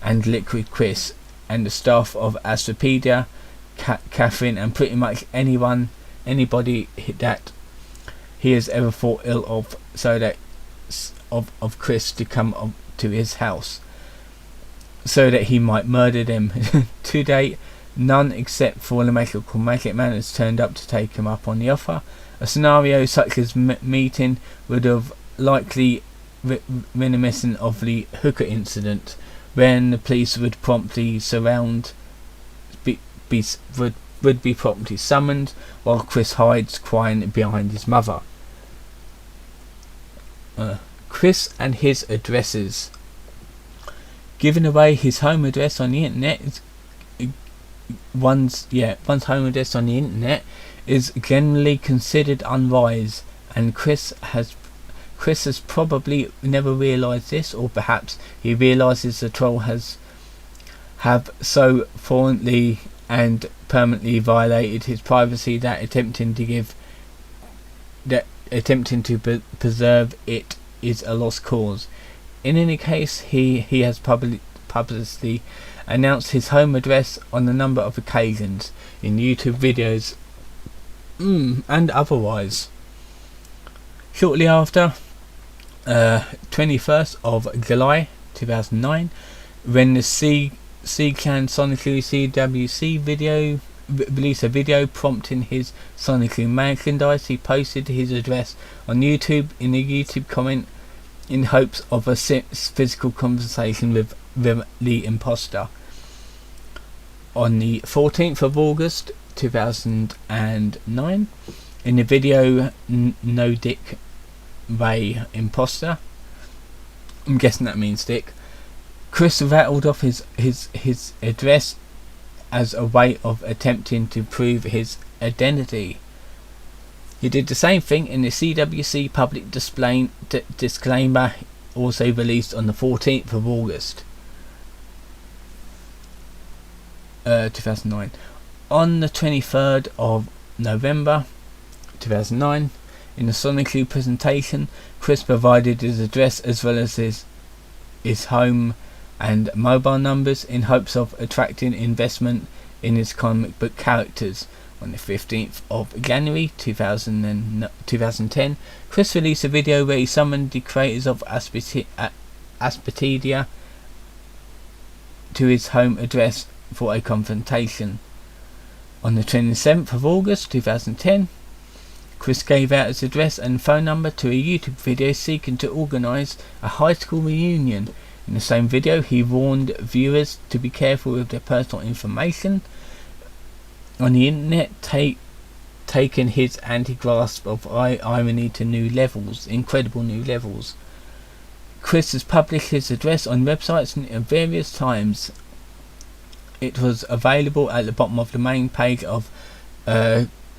and Liquid Chris, and the staff of Astropedia, Catherine, and pretty much anybody that he has ever thought ill of, so that of Chris to come to his house, so that he might murder them. To date, none except for the Magical Magic Man has turned up to take him up on the offer. A scenario such as meeting would have likely reminiscent of the hooker incident, when the police would promptly would be promptly summoned, while Chris hides crying behind his mother. Chris and his addresses. Giving away his home address on the internet one's home address on the internet is generally considered unwise, and Chris has probably never realised this, or perhaps he realises the troll have so flagrantly and permanently violated his privacy that attempting to preserve it is a lost cause. In any case, he has publicly announced his home address on a number of occasions in YouTube videos and otherwise. Shortly after 21st of July 2009, when the CWCki CWC released a video prompting his Sonically merchandise, he posted his address on YouTube in a YouTube comment in hopes of a physical conversation with the imposter. On the 14th of August 2009, in the video No Dick Ray Imposter, I'm guessing that means Dick, Chris rattled off his address as a way of attempting to prove his identity. He did the same thing in the CWC public disclaimer, also released on the 14th of August 2009. On the 23rd of November 2009, in the Sonically presentation, Chris provided his address as well as his home and mobile numbers in hopes of attracting investment in his comic book characters. On the 15th of January 2010, Chris released a video where he summoned the creators of Astropedia to his home address for a confrontation. On the 27th of August 2010, Chris gave out his address and phone number to a YouTube video seeking to organise a high school reunion. In the same video, he warned viewers to be careful with their personal information on the internet, taking his anti-grasp of irony to new levels, incredible new levels. Chris has published his address on websites at various times. It was available at the bottom of the main page of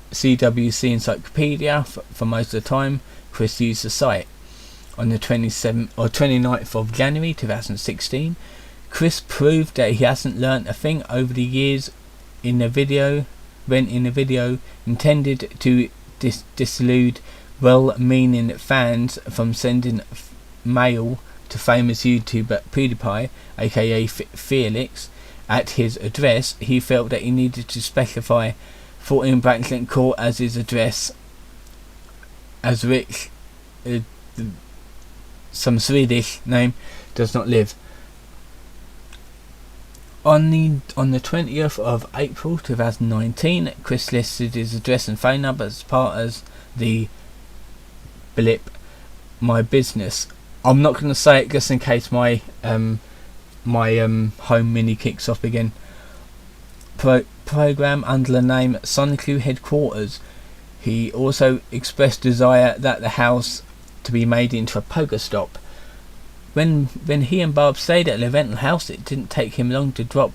CWCki Encyclopedia for most of the time Chris used the site. On the 29th of January 2016, Chris proved that he hasn't learnt a thing over the years in the video intended to dissuade well-meaning fans from sending mail to famous YouTuber PewDiePie, aka Felix, at his address. He felt that he needed to specify 14 Branchland Court as his address, as Rich, some Swedish name, does not live. On the 20th of April 2019, Chris listed his address and phone number as part of the blip My Business. I'm not going to say it just in case my home mini kicks off again. Program under the name Sonic Headquarters. He also expressed desire that the house to be made into a poker stop. When he and Barb stayed at the rental house, it didn't take him long to drop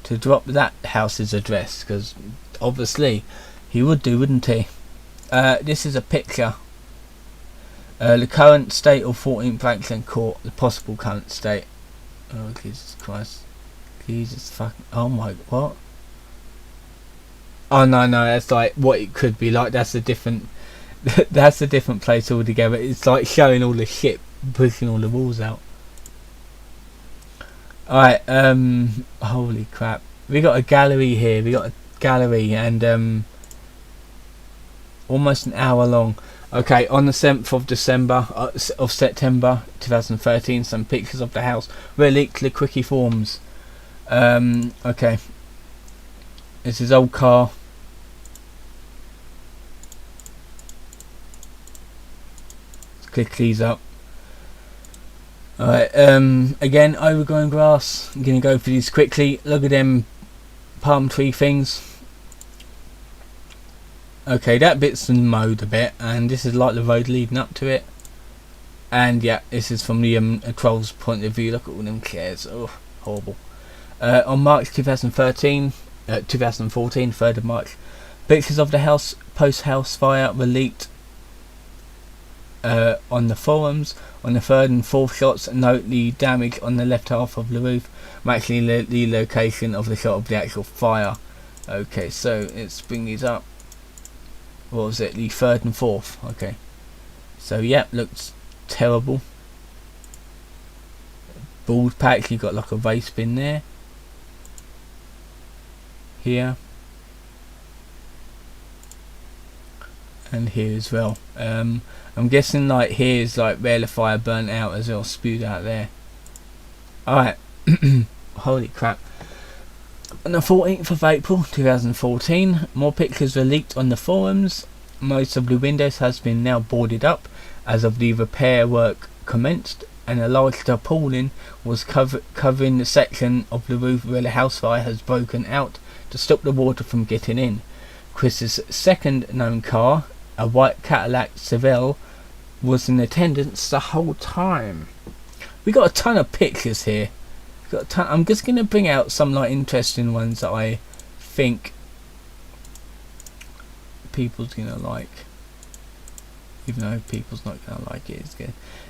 that house's address, because obviously he would do, wouldn't he? This is a picture. The current state of 14 Branchland Court, the possible current state. Oh Jesus Christ! Jesus fucking! Oh my what? Oh no, that's like what it could be like. That's a different. That's a different place altogether. It's like showing all the shit, pushing all the walls out. Alright, holy crap. We got a gallery here. We got a gallery and almost an hour long. Okay, on the 7th of September 2013, some pictures of the house were leaked to the quickie forums. Okay. This is old car. Let's click these up. Alright, again, overgrown grass. I'm gonna go through these quickly. Look at them palm tree things. Okay, that bit's been mowed a bit, and this is like the road leading up to it. And yeah, this is from the troll's point of view. Look at all them chairs. Oh, horrible. On March 2014, 3rd of March, pictures of the house post-house fire were leaked on the forums. On the 3rd and 4th shots, note the damage on the left half of the roof, matching the location of the shot of the actual fire. Okay, so let's bring these up. What was it? The 3rd and 4th. Okay. So yeah, looks terrible. Bald patch. You got like a race bin there. Here. And here as well. I'm guessing like here is like where the fire burnt out as well, spewed out there. Alright. Holy crap. On the 14th of April 2014, more pictures were leaked on the forums. Most of the windows has been now boarded up as of the repair work commenced, and a large tarpaulin was covering the section of the roof where the house fire has broken out to stop the water from getting in. Chris's second known car, a white Cadillac Seville, was in attendance the whole time. We got a ton of pictures here. I'm just going to bring out some like interesting ones that I think people's going to like, even though people's not going to like it.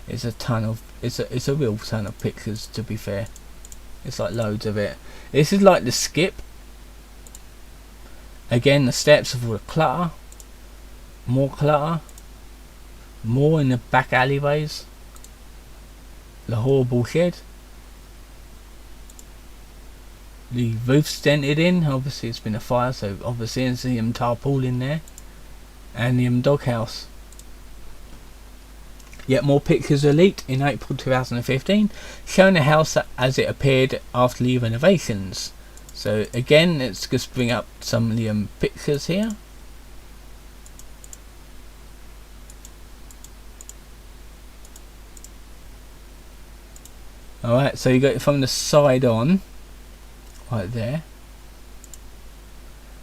It's a ton of it's a real ton of pictures, to be fair. It's like loads of it. This is like the skip. Again, the steps of all the clutter. More clutter. More in the back alleyways. The horrible shed. The roof's dented in. Obviously it's been a fire, so obviously there's the tarpaulin there. And the doghouse. Yet more pictures are leaked in April 2015, showing the house as it appeared after the renovations. So again, let's just bring up some of the pictures here. Alright, so you got it from the side on, right there.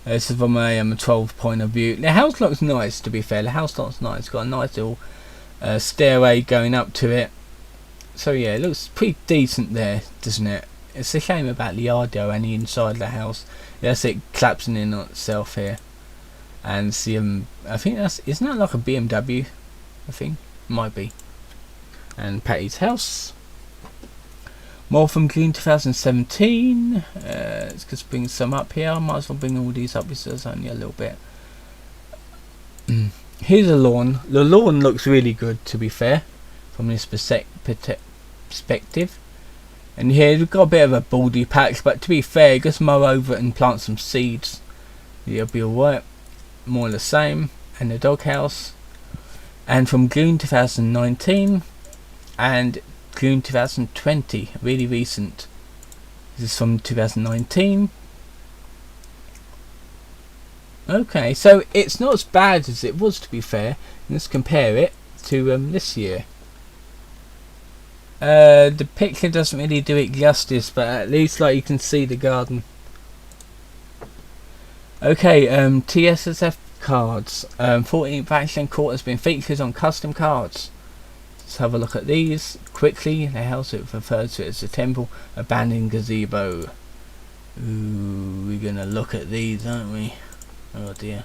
This is from a 12 point of view. The house looks nice, to be fair. The house looks nice. It's got a nice little stairway going up to it. So yeah, it looks pretty decent there, doesn't it? It's a shame about the yard though, and the inside of the house. That's it collapsing in on itself here. And see, I think isn't that like a BMW? I think might be. And Patty's house. More from June 2017. Let's just bring some up here. I might as well bring all these up because there's only a little bit. Here's a lawn. The lawn looks really good, to be fair, from this perspective. And here we've got a bit of a baldy patch, but to be fair, just mow over it and plant some seeds. You'll be alright. More of the same. And the doghouse. And from June 2019 and June 2020, really recent. This is from 2019. Okay, so it's not as bad as it was, to be fair. Let's compare it to this year. The picture doesn't really do it justice, but at least like you can see the garden. Okay, TSSF cards. 14th Branchland Court has been featured on custom cards. Let's have a look at these quickly. The house it refers to as the temple abandoned gazebo. Ooh, we're gonna look at these, aren't we? Oh dear.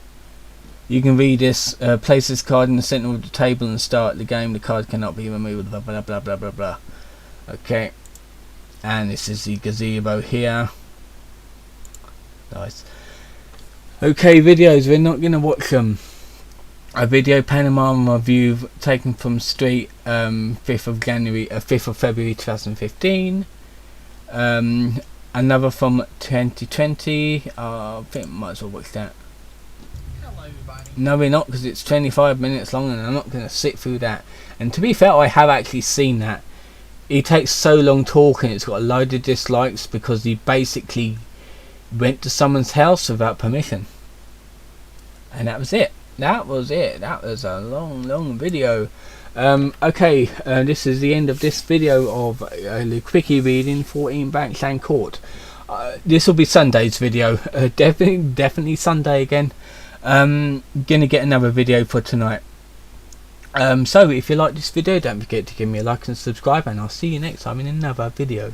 You can read this. Place this card in the center of the table and start the game. The card cannot be removed. Blah blah blah blah blah blah. Okay. And this is the gazebo here. Nice. Okay, videos. We're not gonna watch them. A video panorama view taken from street 5th of February 2015. Another from 2020. I think I might as well watch that. Hello, everybody. No, we're not, because it's 25 minutes long and I'm not going to sit through that. And to be fair, I have actually seen that. He takes so long talking, it's got a load of dislikes because he basically went to someone's house without permission. And that was it. That was it. That was a long video. Okay, this is the end of this video of the quickie reading 14 Branchland Court. This will be Sunday's video. Definitely Sunday again. Gonna get another video for tonight. So if you like this video, don't forget to give me a like and subscribe, and I'll see you next time in another video.